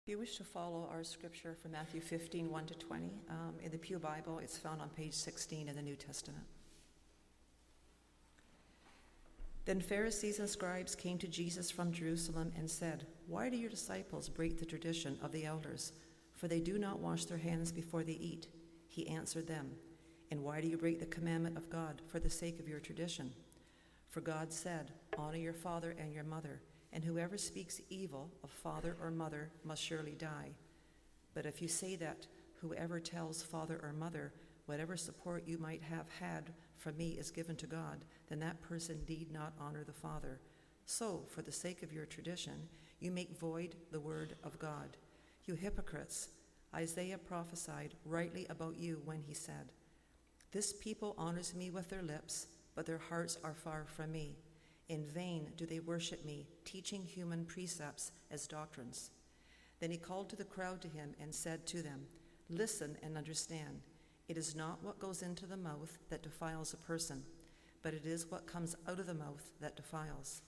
If you wish to follow our scripture from Matthew 15, 1 to 20, in the Pew Bible, it's found on page 16 in the New Testament. Then Pharisees and scribes came to Jesus from Jerusalem and said, "Why do your disciples break the tradition of the elders? For they do not wash their hands before they eat." He answered them, "And why do you break the commandment of God for the sake of your tradition? For God said, 'Honor your father and your mother,' and whoever speaks evil of father or mother must surely die. But if you say that whoever tells father or mother, 'Whatever support you might have had from me is given to God,' then that person need not honor the Father. So, for the sake of your tradition, you make void the word of God. You hypocrites, Isaiah prophesied rightly about you when he said, 'This people honors me with their lips, but their hearts are far from me. In vain do they worship me, teaching human precepts as doctrines.' Then he called to the crowd to him and said to them, 'Listen and understand. It is not what goes into the mouth that defiles a person, but it is what comes out of the mouth that defiles.'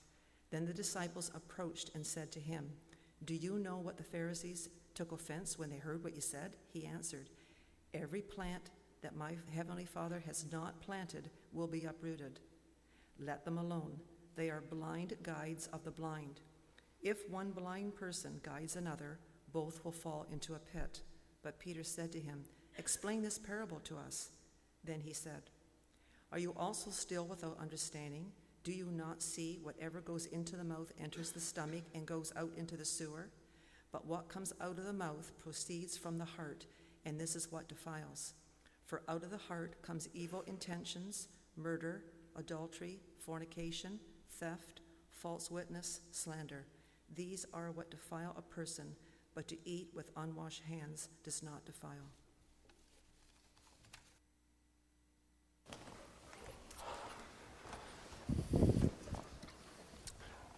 Then the disciples approached and said to him, 'Do you know what the Pharisees took offense when they heard what you said?' He answered, 'Every plant that my heavenly Father has not planted will be uprooted. Let them alone. They are blind guides of the blind. If one blind person guides another, both will fall into a pit.' But Peter said to him, 'Explain this parable to us.' Then he said, 'Are you also still without understanding? Do you not see whatever goes into the mouth enters the stomach and goes out into the sewer? But what comes out of the mouth proceeds from the heart, and this is what defiles. For out of the heart comes evil intentions, murder, adultery, fornication, theft, false witness, slander. These are what defile a person, but to eat with unwashed hands does not defile.'"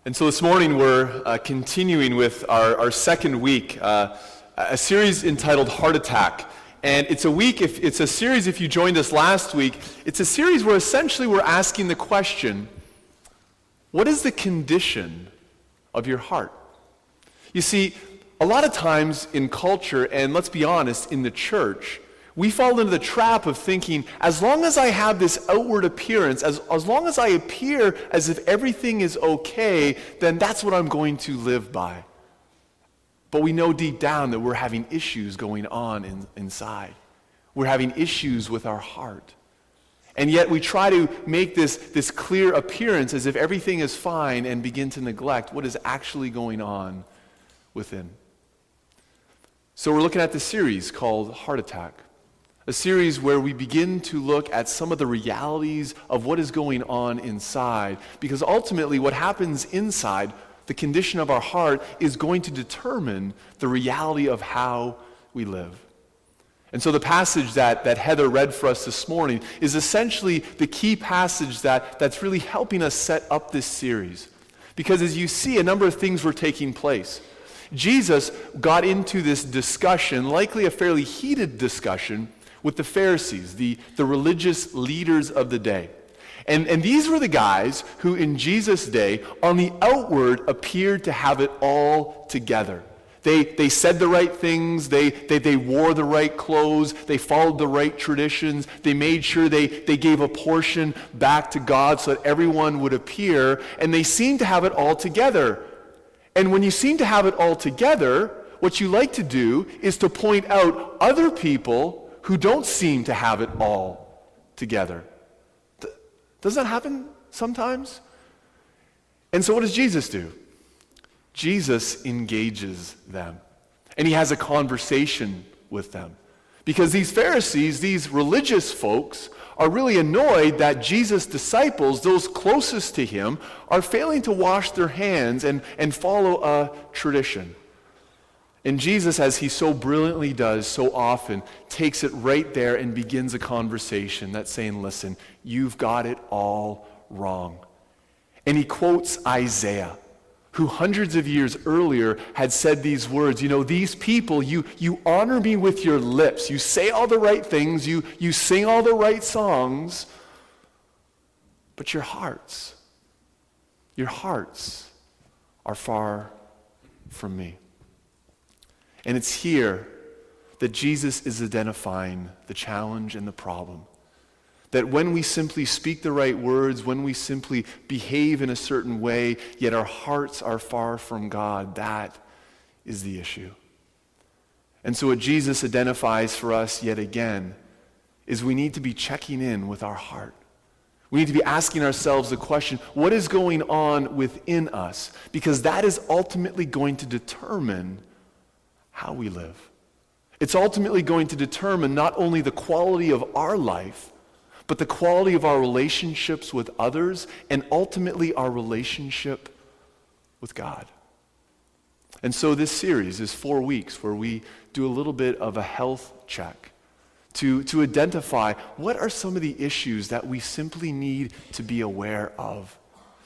And so this morning we're continuing with our second week, a series entitled Heart Attack. And it's a series, if you joined us last week, it's a series where essentially we're asking the question, what is the condition of your heart? You see, a lot of times in culture, and let's be honest, in the church, we fall into the trap of thinking, as long as I have this outward appearance, as long as I appear as if everything is okay, then that's what I'm going to live by. But we know deep down that we're having issues going on inside. We're having issues with our heart. And yet we try to make this clear appearance as if everything is fine and begin to neglect what is actually going on within. So we're looking at this series called Heart Attack. A series where we begin to look at some of the realities of what is going on inside. Because ultimately what happens inside, the condition of our heart, is going to determine the reality of how we live. And so the passage that Heather read for us this morning is essentially the key passage that's really helping us set up this series. Because as you see, a number of things were taking place. Jesus got into this discussion, likely a fairly heated discussion, with the Pharisees, the religious leaders of the day. And these were the guys who in Jesus' day, on the outward, appeared to have it all together. They said the right things, they wore the right clothes, they followed the right traditions, they made sure they gave a portion back to God so that everyone would appear, and they seemed to have it all together. And when you seem to have it all together, what you like to do is to point out other people who don't seem to have it all together. Doesn't that happen sometimes? And so what does Jesus do? Jesus engages them. And he has a conversation with them. Because these Pharisees, these religious folks, are really annoyed that Jesus' disciples, those closest to him, are failing to wash their hands and follow a tradition. And Jesus, as he so brilliantly does so often, takes it right there and begins a conversation that's saying, "Listen, you've got it all wrong." And he quotes Isaiah, who hundreds of years earlier had said these words, "These people, you honor me with your lips. You say all the right things, you sing all the right songs, but your hearts are far from me." And it's here that Jesus is identifying the challenge and the problem. That when we simply speak the right words, when we simply behave in a certain way, yet our hearts are far from God, that is the issue. And so what Jesus identifies for us yet again is we need to be checking in with our heart. We need to be asking ourselves the question, what is going on within us? Because that is ultimately going to determine how we live. It's ultimately going to determine not only the quality of our life, but the quality of our relationships with others, and ultimately our relationship with God. And so this series is 4 weeks where we do a little bit of a health check to identify what are some of the issues that we simply need to be aware of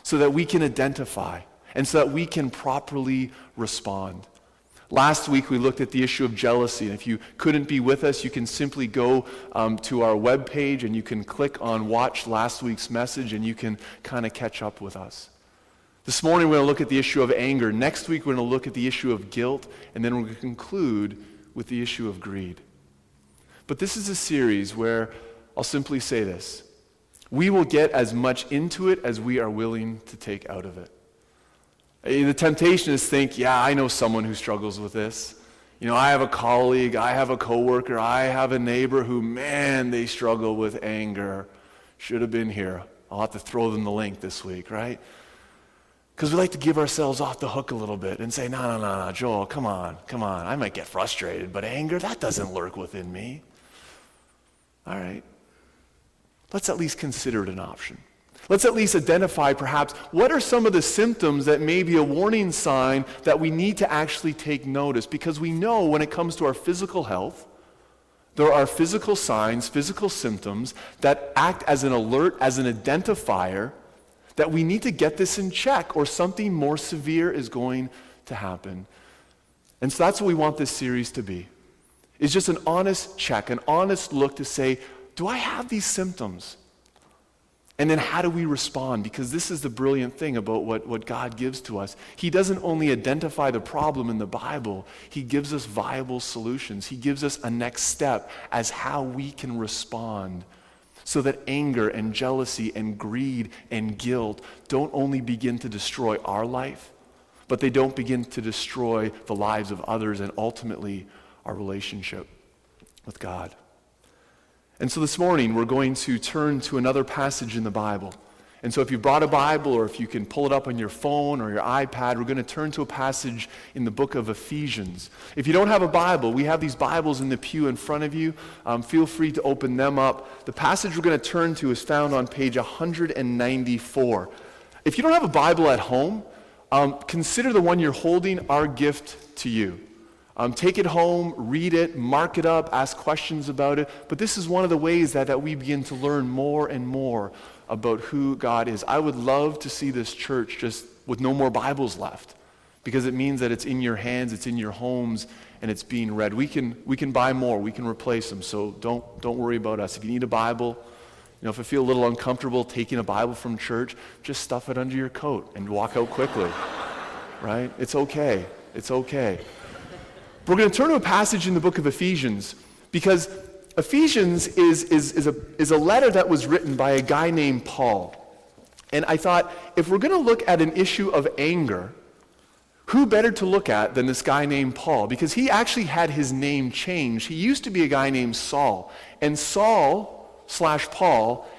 so that we can identify and so that we can properly respond. Last week we looked at the issue of jealousy, and if you couldn't be with us, you can simply go to our webpage and you can click on watch last week's message and you can kind of catch up with us. This morning we're going to look at the issue of anger. Next week we're going to look at the issue of guilt, and then we're going to conclude with the issue of greed. But this is a series where I'll simply say this. We will get as much into it as we are willing to take out of it. The temptation is to think, yeah, I know someone who struggles with this. You know, I have a colleague, I have a coworker, I have a neighbor who, man, they struggle with anger. Should have been here. I'll have to throw them the link this week, right? Because we like to give ourselves off the hook a little bit and say, no, Joel, come on. I might get frustrated, but anger, that doesn't lurk within me. All right. Let's at least consider it an option. Let's at least identify perhaps what are some of the symptoms that may be a warning sign that we need to actually take notice, because we know when it comes to our physical health, there are physical signs, physical symptoms that act as an alert, as an identifier that we need to get this in check or something more severe is going to happen. And so that's what we want this series to be. It's just an honest check, an honest look to say, do I have these symptoms? And then how do we respond? Because this is the brilliant thing about what God gives to us. He doesn't only identify the problem in the Bible, he gives us viable solutions. He gives us a next step as how we can respond so that anger and jealousy and greed and guilt don't only begin to destroy our life, but they don't begin to destroy the lives of others and ultimately our relationship with God. And so this morning, we're going to turn to another passage in the Bible. And so if you brought a Bible, or if you can pull it up on your phone or your iPad, we're going to turn to a passage in the book of Ephesians. If you don't have a Bible, we have these Bibles in the pew in front of you. Feel free to open them up. The passage we're going to turn to is found on page 194. If you don't have a Bible at home, consider the one you're holding our gift to you. Take it home, read it, mark it up, ask questions about it. But this is one of the ways that we begin to learn more and more about who God is. I would love to see this church just with no more Bibles left, because it means that it's in your hands, it's in your homes, and it's being read. We can buy more, we can replace them, so don't worry about us. If you need a Bible, if you feel a little uncomfortable taking a Bible from church, just stuff it under your coat and walk out quickly, right? It's okay. It's okay. We're going to turn to a passage in the book of Ephesians, because Ephesians is a letter that was written by a guy named Paul. And I thought, if we're going to look at an issue of anger, who better to look at than this guy named Paul? Because he actually had his name changed. He used to be a guy named Saul. And Saul/Paul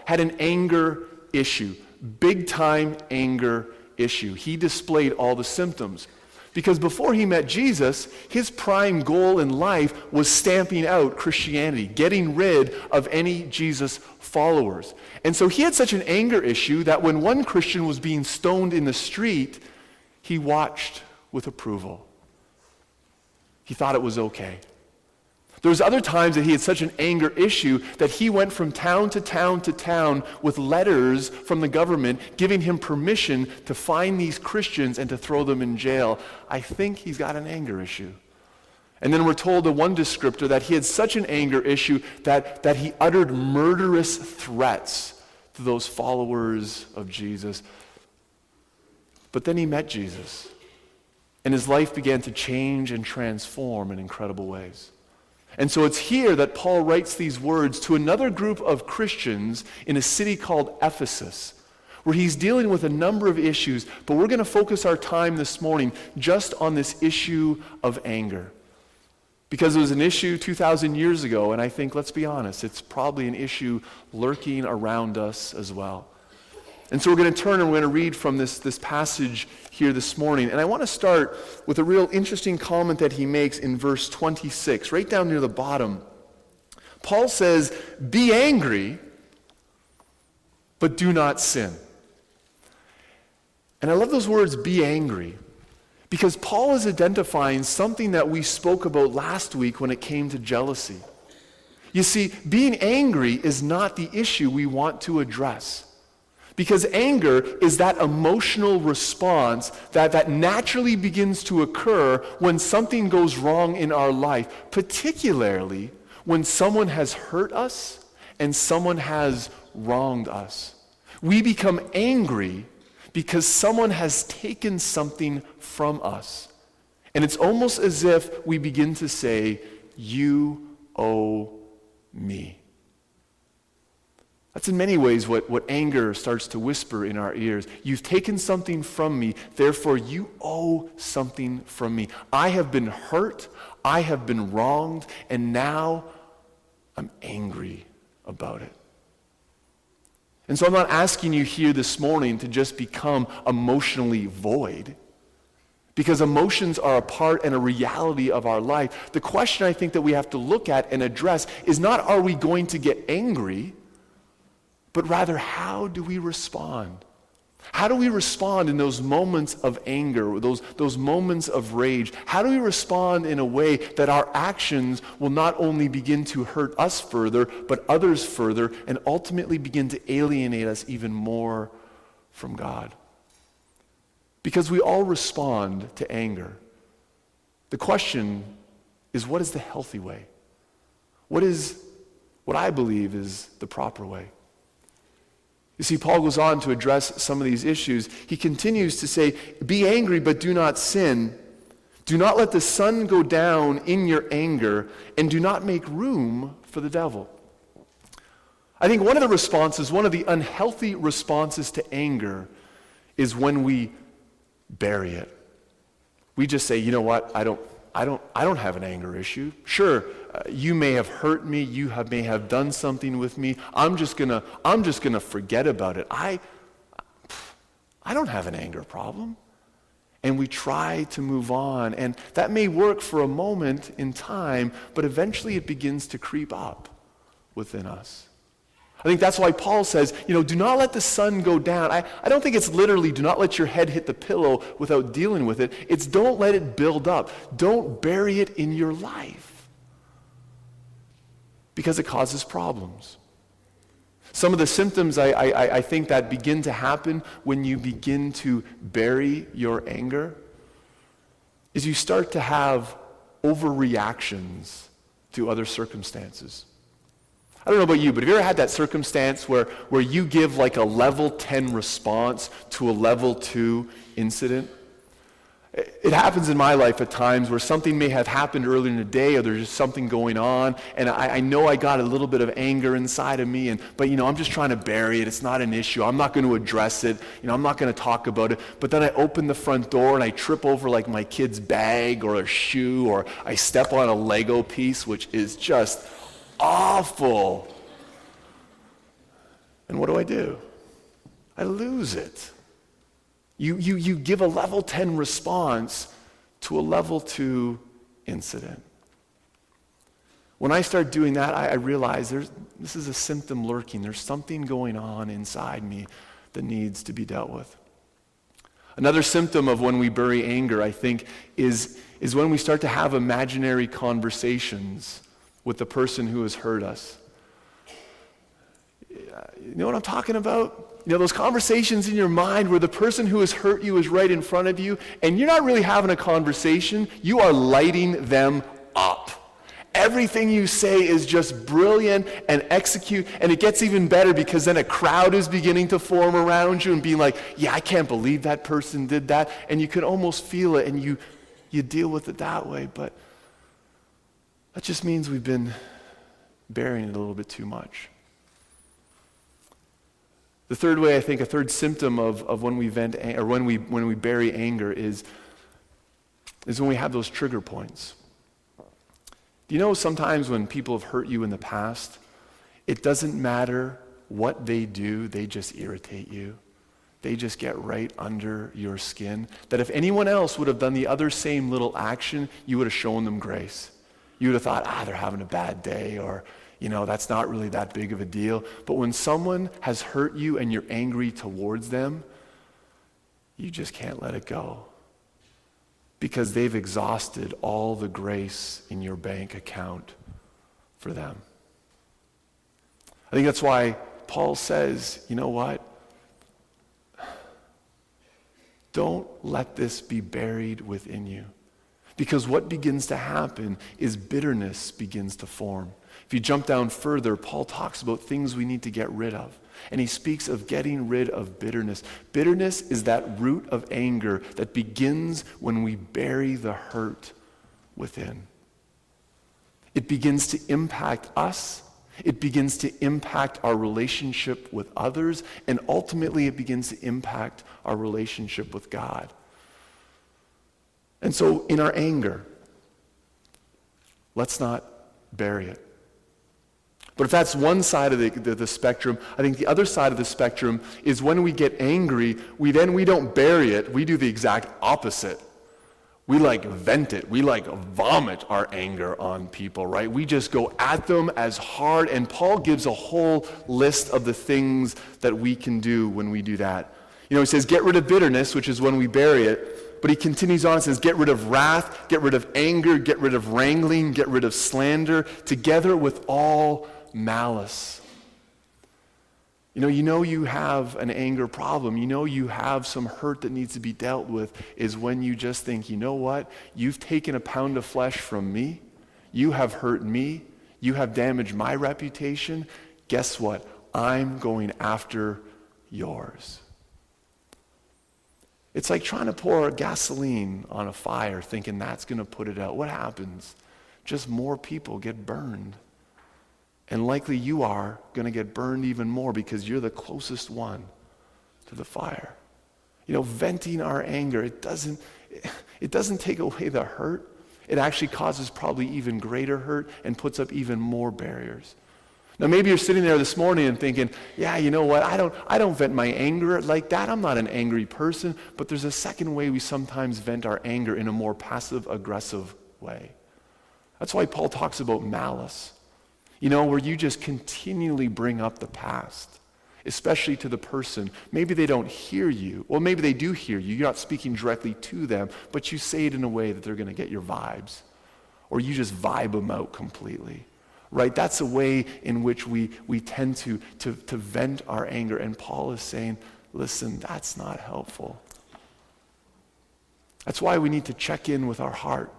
had an anger issue, big-time anger issue. He displayed all the symptoms. Because before he met Jesus, his prime goal in life was stamping out Christianity, getting rid of any Jesus followers. And so he had such an anger issue that when one Christian was being stoned in the street, he watched with approval. He thought it was okay. There was other times that he had such an anger issue that he went from town to town to town with letters from the government giving him permission to find these Christians and to throw them in jail. I think he's got an anger issue. And then we're told in one descriptor that he had such an anger issue that he uttered murderous threats to those followers of Jesus. But then he met Jesus. And his life began to change and transform in incredible ways. And so it's here that Paul writes these words to another group of Christians in a city called Ephesus, where he's dealing with a number of issues, but we're going to focus our time this morning just on this issue of anger. Because it was an issue 2,000 years ago, and I think, let's be honest, it's probably an issue lurking around us as well. And so we're going to turn and we're going to read from this passage here this morning. And I want to start with a real interesting comment that he makes in verse 26, right down near the bottom. Paul says, "Be angry, but do not sin." And I love those words, "be angry," because Paul is identifying something that we spoke about last week when it came to jealousy. You see, being angry is not the issue we want to address. Because anger is that emotional response that naturally begins to occur when something goes wrong in our life, particularly when someone has hurt us and someone has wronged us. We become angry because someone has taken something from us. And it's almost as if we begin to say, "You owe me." That's in many ways what anger starts to whisper in our ears. You've taken something from me, therefore you owe something from me. I have been hurt, I have been wronged, and now I'm angry about it. And so I'm not asking you here this morning to just become emotionally void, because emotions are a part and a reality of our life. The question I think that we have to look at and address is not, are we going to get angry, but rather, how do we respond? How do we respond in those moments of anger, those moments of rage? How do we respond in a way that our actions will not only begin to hurt us further, but others further, and ultimately begin to alienate us even more from God? Because we all respond to anger. The question is, what is the healthy way? What I believe is the proper way? You see, Paul goes on to address some of these issues. He continues to say, "Be angry, but do not sin. Do not let the sun go down in your anger, and do not make room for the devil." I think one of the unhealthy responses to anger is when we bury it. We just say, "You know what? I don't have an anger issue. Sure, you may have hurt me. May have done something with me. I'm just gonna forget about it. I don't have an anger problem." And we try to move on, and that may work for a moment in time, but eventually it begins to creep up within us. I think that's why Paul says, do not let the sun go down. I don't think it's literally do not let your head hit the pillow without dealing with it. It's don't let it build up. Don't bury it in your life, because it causes problems. Some of the symptoms I think that begin to happen when you begin to bury your anger is you start to have overreactions to other circumstances. I don't know about you, but have you ever had that circumstance where you give like a level 10 response to a level 2 incident? It happens in my life at times where something may have happened earlier in the day, or there's just something going on, and I know I got a little bit of anger inside of me, but I'm just trying to bury it. It's not an issue. I'm not going to address it. I'm not going to talk about it. But then I open the front door and I trip over like my kid's bag or a shoe, or I step on a Lego piece, which is just awful. And what do? I lose it. You give a level 10 response to a level 2 incident. When I start doing that, I realize this is a symptom lurking. There's something going on inside me that needs to be dealt with. Another symptom of when we bury anger, I think, is when we start to have imaginary conversations with the person who has hurt us. You know what I'm talking about? Those conversations in your mind where the person who has hurt you is right in front of you, and you're not really having a conversation, you are lighting them up. Everything you say is just brilliant and execute, and it gets even better because then a crowd is beginning to form around you and being like, yeah, I can't believe that person did that, and you can almost feel it, and you deal with it that way, but that just means we've been burying it a little bit too much. The third way, I think, a third symptom of when we vent or when we bury anger is when we have those trigger points. Do you know sometimes when people have hurt you in the past, it doesn't matter what they do, they just irritate you. They just get right under your skin. That if anyone else would have done the other same little action, you would have shown them grace. You would have thought, they're having a bad day, or, that's not really that big of a deal. But when someone has hurt you and you're angry towards them, you just can't let it go. Because they've exhausted all the grace in your bank account for them. I think that's why Paul says, you know what? Don't let this be buried within you. Because what begins to happen is bitterness begins to form. If you jump down further, Paul talks about things we need to get rid of. And he speaks of getting rid of bitterness. Bitterness is that root of anger that begins when we bury the hurt within. It begins to impact us. It begins to impact our relationship with others. And ultimately, it begins to impact our relationship with God. And so in our anger, let's not bury it. But if that's one side of the spectrum, I think the other side of the spectrum is when we get angry, we don't bury it, we do the exact opposite. We vent it, we vomit our anger on people, right? We just go at them as hard, and Paul gives a whole list of the things that we can do when we do that. He says, get rid of bitterness, which is when we bury it, but he continues on and says, get rid of wrath, get rid of anger, get rid of wrangling, get rid of slander, together with all malice. You have an anger problem. You have some hurt that needs to be dealt with is when you just think, you know what? You've taken a pound of flesh from me. You have hurt me. You have damaged my reputation. Guess what? I'm going after yours. It's like trying to pour gasoline on a fire thinking that's going to put it out. What happens? Just more people get burned. And likely you are going to get burned even more because you're the closest one to the fire. Venting our anger, it doesn't take away the hurt. It actually causes probably even greater hurt and puts up even more barriers. Now maybe you're sitting there this morning and thinking, yeah, you know what, I don't vent my anger like that. I'm not an angry person. But there's a second way we sometimes vent our anger, in a more passive-aggressive way. That's why Paul talks about malice. Where you just continually bring up the past, especially to the person. Maybe they don't hear you. Well, maybe they do hear you. You're not speaking directly to them, but you say it in a way that they're going to get your vibes. Or you just vibe them out completely. Right? That's a way in which we tend to vent our anger. And Paul is saying, listen, that's not helpful. That's why we need to check in with our heart.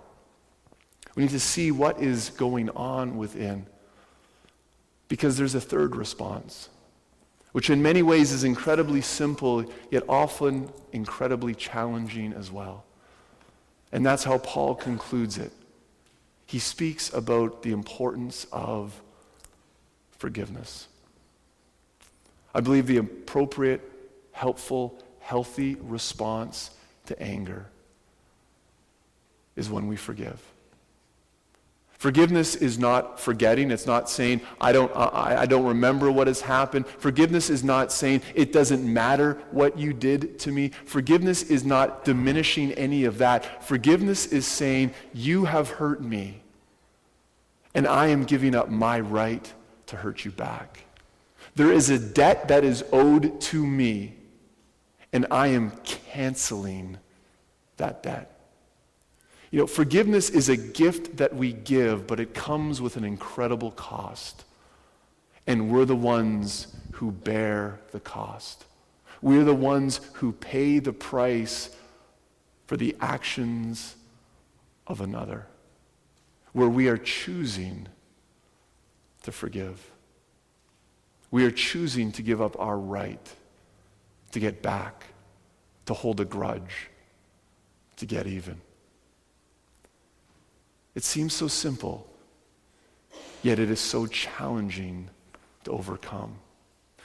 We need to see what is going on within. Because there's a third response, which in many ways is incredibly simple, yet often incredibly challenging as well. And that's how Paul concludes it. He speaks about the importance of forgiveness. I believe the appropriate, helpful, healthy response to anger is when we forgive. Forgiveness is not forgetting. It's not saying, I don't remember what has happened. Forgiveness is not saying, it doesn't matter what you did to me. Forgiveness is not diminishing any of that. Forgiveness is saying, you have hurt me, and I am giving up my right to hurt you back. There is a debt that is owed to me, and I am canceling that debt. Forgiveness is a gift that we give, but it comes with an incredible cost. And we're the ones who bear the cost. We're the ones who pay the price for the actions of another, where we are choosing to forgive. We are choosing to give up our right to get back, to hold a grudge, to get even. It seems so simple, yet it is so challenging to overcome.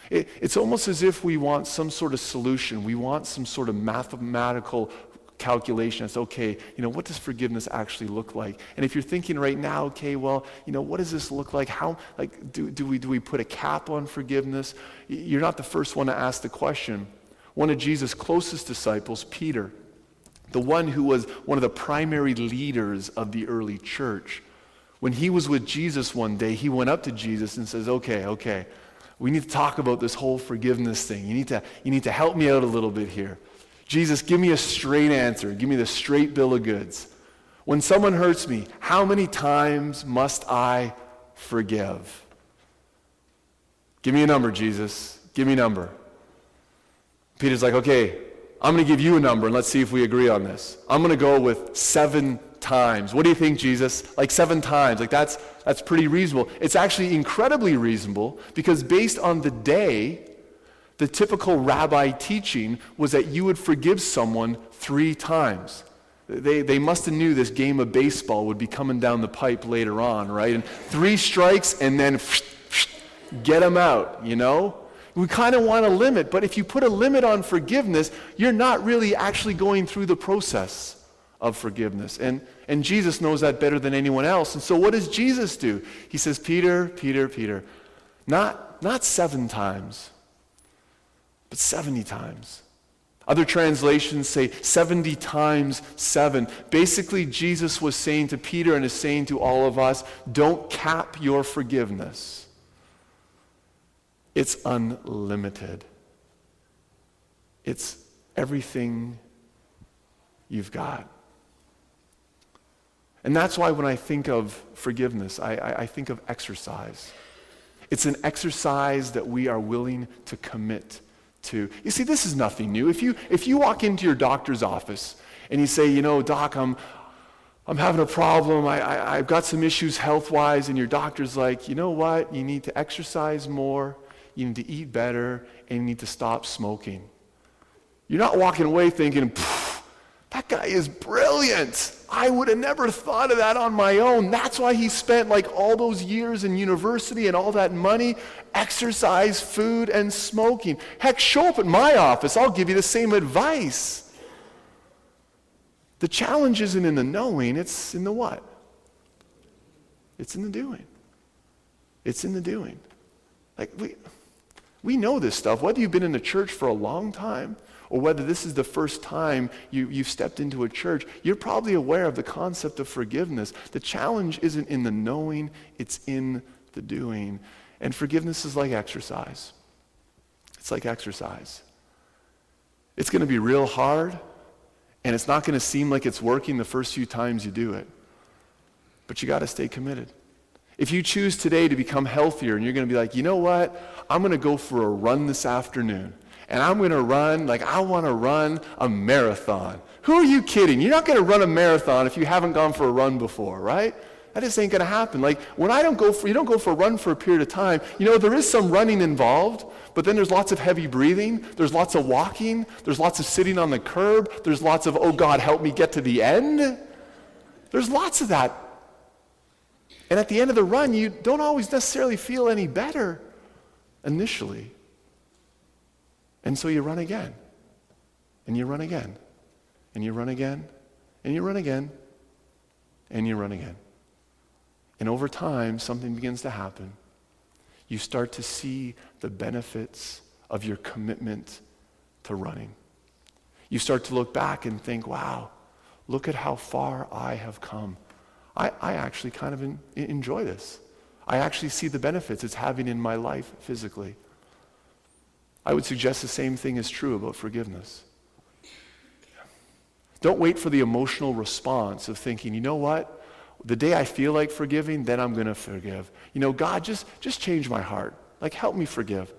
It's almost as if we want some sort of solution. We want some sort of mathematical calculation as, okay, what does forgiveness actually look like? And if you're thinking right now, okay, well, what does this look like? How, do we put a cap on forgiveness? You're not the first one to ask the question. One of Jesus' closest disciples, Peter, the one who was one of the primary leaders of the early church, when he was with Jesus one day, he went up to Jesus and says, okay, we need to talk about this whole forgiveness thing. You need to help me out a little bit here. Jesus, give me a straight answer. Give me the straight bill of goods. When someone hurts me, how many times must I forgive? Give me a number, Jesus. Give me a number. Peter's like, okay, I'm going to give you a number and let's see if we agree on this. I'm going to go with 7 times. What do you think, Jesus? Like 7 times. Like that's pretty reasonable. It's actually incredibly reasonable because based on the day, the typical rabbi teaching was that you would forgive someone 3 times. They must have knew this game of baseball would be coming down the pipe later on, right? And 3 strikes and then get them out, We kind of want a limit, but if you put a limit on forgiveness, you're not really actually going through the process of forgiveness. And Jesus knows that better than anyone else. And so what does Jesus do? He says, Peter, not 7 times, but 70 times. Other translations say 70 times 7. Basically, Jesus was saying to Peter and is saying to all of us, don't cap your forgiveness. It's unlimited. It's everything you've got. And that's why when I think of forgiveness, I think of exercise. It's an exercise that we are willing to commit to. You see, this is nothing new. If you walk into your doctor's office and you say, Doc, I'm having a problem, I've got some issues health-wise, and your doctor's like, you know what, you need to exercise more, you need to eat better, and you need to stop smoking. You're not walking away thinking, that guy is brilliant. I would have never thought of that on my own. That's why he spent all those years in university and all that money, exercise, food, and smoking. Heck, show up at my office. I'll give you the same advice. The challenge isn't in the knowing, it's in the what? It's in the doing. It's in the doing. We know this stuff, whether you've been in the church for a long time or whether this is the first time you've stepped into a church, you're probably aware of the concept of forgiveness. The challenge isn't in the knowing, it's in the doing. And forgiveness is like exercise. It's like exercise. It's going to be real hard, and it's not going to seem like it's working the first few times you do it. But you got to stay committed. If you choose today to become healthier and you're going to be like, you know what, I'm going to go for a run this afternoon. And I'm going to run, I want to run a marathon. Who are you kidding? You're not going to run a marathon if you haven't gone for a run before, right? That just ain't going to happen. When you don't go for a run for a period of time, there is some running involved, but then there's lots of heavy breathing, there's lots of walking, there's lots of sitting on the curb, there's lots of, oh God, help me get to the end. There's lots of that. And at the end of the run, you don't always necessarily feel any better initially. And so you run again, and you run again, and you run again, and you run again, and you run again. And over time, something begins to happen. You start to see the benefits of your commitment to running. You start to look back and think, wow, look at how far I have come. I actually kind of enjoy this. I actually see the benefits it's having in my life physically. I would suggest the same thing is true about forgiveness. Don't wait for the emotional response of thinking, you know what? The day I feel like forgiving, then I'm going to forgive. God, just change my heart. Help me forgive.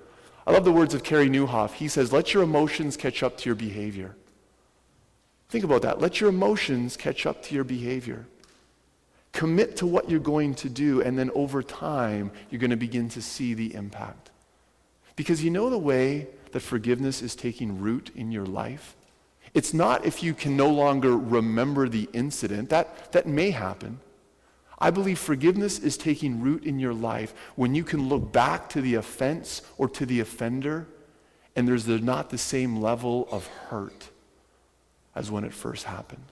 I love the words of Carey Nieuwhof. He says, let your emotions catch up to your behavior. Think about that. Let your emotions catch up to your behavior. Commit to what you're going to do, and then over time, you're going to begin to see the impact. Because the way that forgiveness is taking root in your life? It's not if you can no longer remember the incident. That may happen. I believe forgiveness is taking root in your life when you can look back to the offense or to the offender, and there's not the same level of hurt as when it first happened.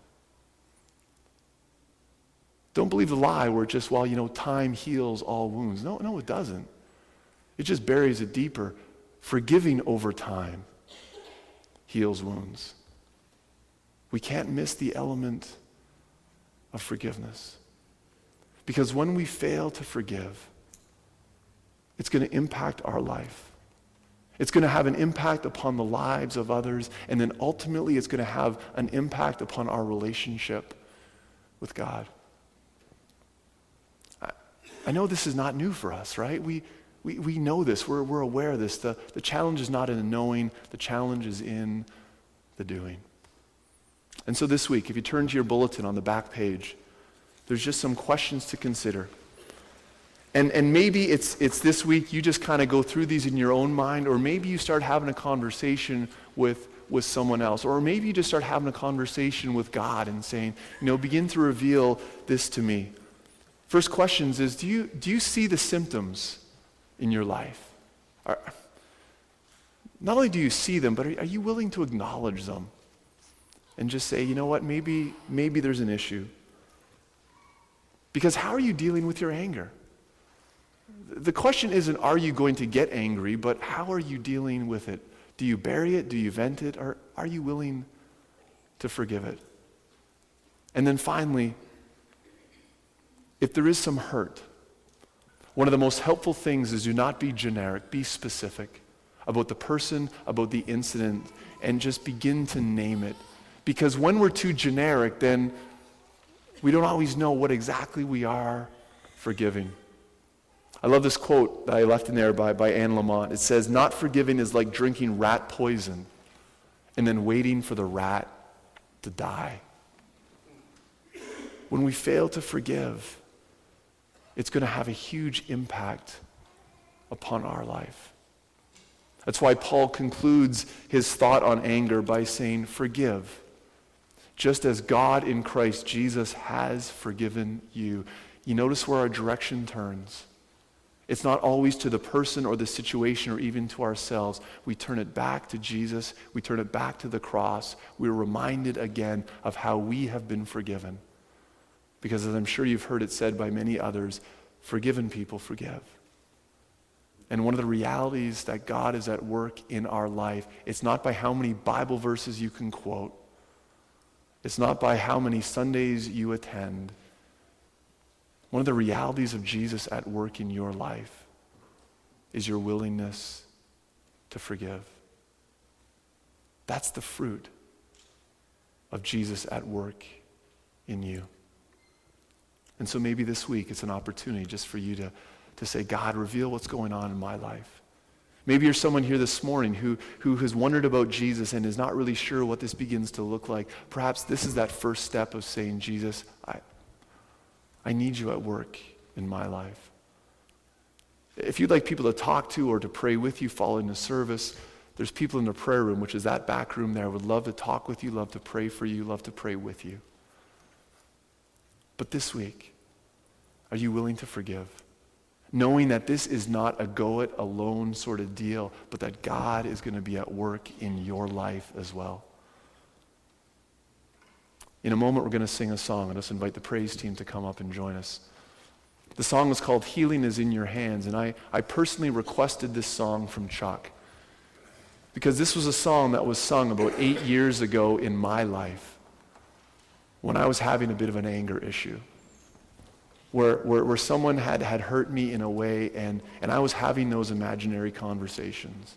Don't believe the lie where it's just, well, time heals all wounds. No, it doesn't. It just buries it deeper. Forgiving over time heals wounds. We can't miss the element of forgiveness. Because when we fail to forgive, it's going to impact our life. It's going to have an impact upon the lives of others, and then ultimately it's going to have an impact upon our relationship with God. I know this is not new for us, right? We know this. We're aware of this. The challenge is not in the knowing. The challenge is in the doing. And so this week, if you turn to your bulletin on the back page, there's just some questions to consider. And maybe it's this week you just kind of go through these in your own mind, or maybe you start having a conversation with someone else, or maybe you just start having a conversation with God and saying, begin to reveal this to me. First questions is, do you see the symptoms in your life? Not only do you see them, but are you willing to acknowledge them? And just say, you know what, maybe there's an issue. Because how are you dealing with your anger? The question isn't, are you going to get angry, but how are you dealing with it? Do you bury it? Do you vent it? Or are you willing to forgive it? And then finally, if there is some hurt, one of the most helpful things is do not be generic, be specific about the person, about the incident, and just begin to name it. Because when we're too generic, then we don't always know what exactly we are forgiving. I love this quote that I left in there by Anne Lamott. It says, "Not forgiving is like drinking rat poison and then waiting for the rat to die." When we fail to forgive, it's going to have a huge impact upon our life. That's why Paul concludes his thought on anger by saying, "Forgive, just as God in Christ Jesus has forgiven you." You notice where our direction turns. It's not always to the person or the situation or even to ourselves. We turn it back to Jesus. We turn it back to the cross. We're reminded again of how we have been forgiven. Because as I'm sure you've heard it said by many others, forgiven people forgive. And one of the realities that God is at work in our life, it's not by how many Bible verses you can quote. It's not by how many Sundays you attend. One of the realities of Jesus at work in your life is your willingness to forgive. That's the fruit of Jesus at work in you. And so maybe this week it's an opportunity just for you to say, "God, reveal what's going on in my life." Maybe you're someone here this morning who has wondered about Jesus and is not really sure what this begins to look like. Perhaps this is that first step of saying, "Jesus, I need you at work in my life." If you'd like people to talk to or to pray with you following the service, there's people in the prayer room, which is that back room there. I would love to talk with you, love to pray for you, love to pray with you. But this week, are you willing to forgive? Knowing that this is not a go-it-alone sort of deal, but that God is going to be at work in your life as well. In a moment, we're going to sing a song, and let's invite the praise team to come up and join us. The song is called "Healing is in Your Hands," and I personally requested this song from Chuck because this was a song that was sung about 8 years ago in my life when I was having a bit of an anger issue, where someone had hurt me in a way, and I was having those imaginary conversations.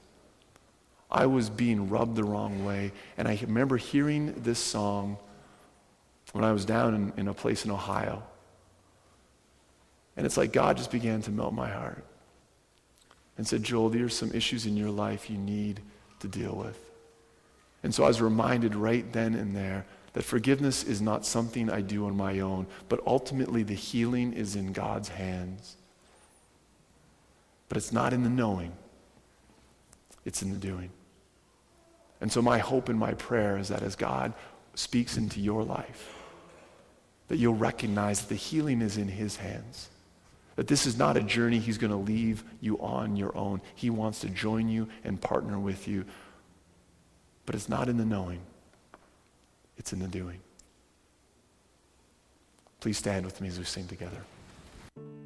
I was being rubbed the wrong way, and I remember hearing this song when I was down in a place in Ohio. And it's like God just began to melt my heart and said, "Joel, there are some issues in your life you need to deal with." And so I was reminded right then and there that forgiveness is not something I do on my own, but ultimately the healing is in God's hands. But it's not in the knowing, it's in the doing. And so my hope and my prayer is that as God speaks into your life, that you'll recognize that the healing is in his hands. That this is not a journey he's going to leave you on your own. He wants to join you and partner with you. But it's not in the knowing. It's in the doing. Please stand with me as we sing together.